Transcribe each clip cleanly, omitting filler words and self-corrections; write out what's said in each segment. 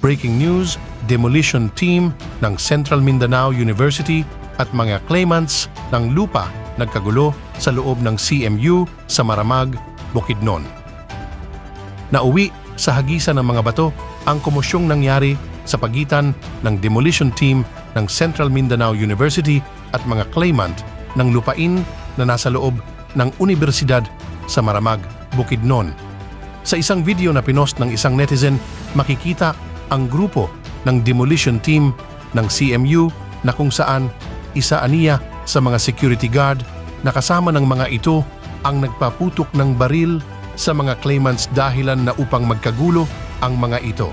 Breaking news, demolition team ng Central Mindanao University at mga claimants ng lupa nagkagulo sa loob ng CMU sa Maramag, Bukidnon. Nauwi sa hagisan ng mga bato ang komosyong nangyari sa pagitan ng demolition team ng Central Mindanao University at mga claimant ng lupain na nasa loob ng universidad sa Maramag, Bukidnon. Sa isang video na pinost ng isang netizen, makikita ang grupo ng demolition team ng CMU na kung saan isa aniya sa mga security guard na kasama ng mga ito ang nagpaputok ng baril sa mga claimants dahilan na upang magkagulo ang mga ito.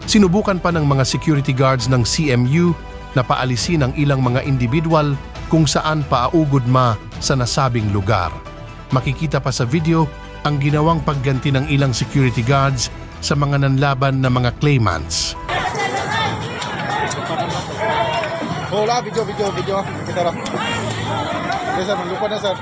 Sinubukan pa ng mga security guards ng CMU na paalisin ang ilang mga individual kung saan paaugod sa nasabing lugar. Makikita pa sa video ang ginawang pagganti ng ilang security guards sa mga nanlaban na mga claimants. Hola, video. Kita lang. Yes, sir. Lupa na, sir.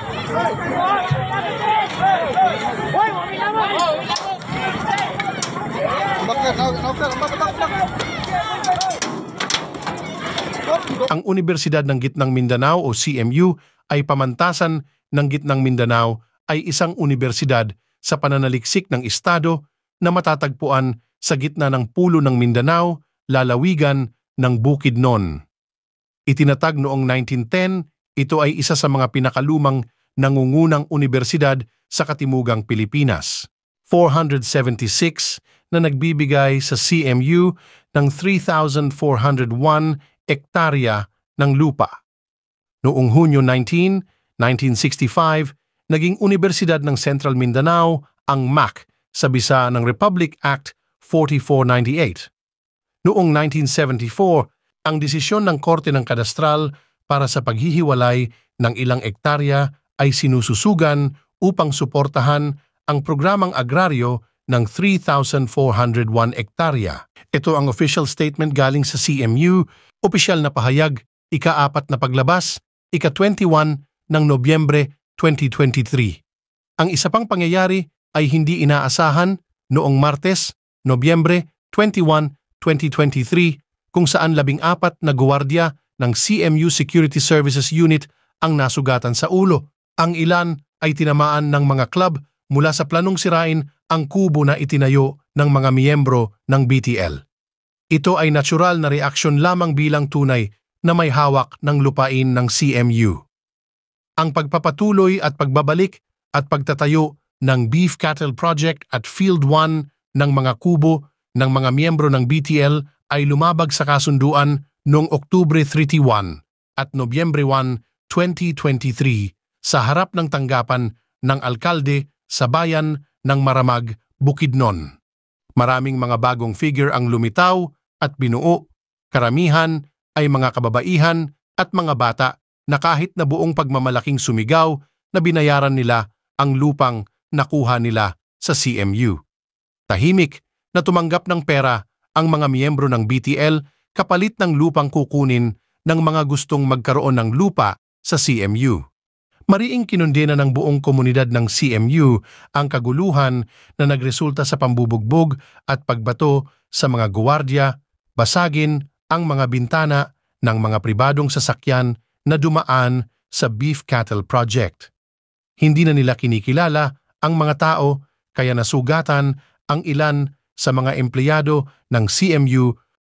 Ang Universidad ng Gitnang Mindanao o CMU ay pamantasan ng Gitnang Mindanao ay isang universidad sa pananaliksik ng estado na matatagpuan sa gitna ng pulo ng Mindanao, lalawigan ng Bukidnon. Itinatag noong 1910, ito ay isa sa mga pinakalumang nangungunang universidad sa Katimugang Pilipinas. 476 na nagbibigay sa CMU ng 3,401 ektarya ng lupa. Noong Hunyo 19, 1965, naging Universidad ng Central Mindanao ang MAC sa bisa ng Republic Act 4498. Noong 1974, ang desisyon ng Korte ng Kadastral para sa paghihiwalay ng ilang ektarya ay sinususugan upang suportahan ang programang agraryo ng 3,401 ektarya. Ito ang official statement galing sa CMU, opisyal na pahayag, ika-4 na paglabas, ika-21 ng Nobyembre 2023. Ang isa pang pangyayari ay hindi inaasahan noong Martes, Nobyembre 21, 2023 kung saan 14 na guwardiya ng CMU Security Services Unit ang nasugatan sa ulo. Ang ilan ay tinamaan ng mga club mula sa planong sirain ang kubo na itinayo ng mga miyembro ng BTL. Ito ay natural na reaksyon lamang bilang tunay na may hawak ng lupain ng CMU. Ang pagpapatuloy at pagbabalik at pagtatayo ng Beef Cattle Project at Field 1 ng mga kubo ng mga miyembro ng BTL ay lumabag sa kasunduan noong Oktubre 31 at Nobyembre 1, 2023 sa harap ng tanggapan ng alkalde sa bayan ng Maramag, Bukidnon. Maraming mga bagong figure ang lumitaw at binuo, karamihan ay mga kababaihan at mga bata na kahit na buong pagmamalaking sumigaw na binayaran nila ang lupang nakuha nila sa CMU. Tahimik na tumanggap ng pera ang mga miyembro ng BTL kapalit ng lupang kukunin ng mga gustong magkaroon ng lupa sa CMU. Mariing kinundena ng buong komunidad ng CMU ang kaguluhan na nagresulta sa pambubugbog at pagbato sa mga guwardiya, basagin ang mga bintana ng mga pribadong sasakyan na dumaan sa Beef Cattle Project. Hindi na nila kinikilala ang mga tao kaya nasugatan ang ilan sa mga empleyado ng CMU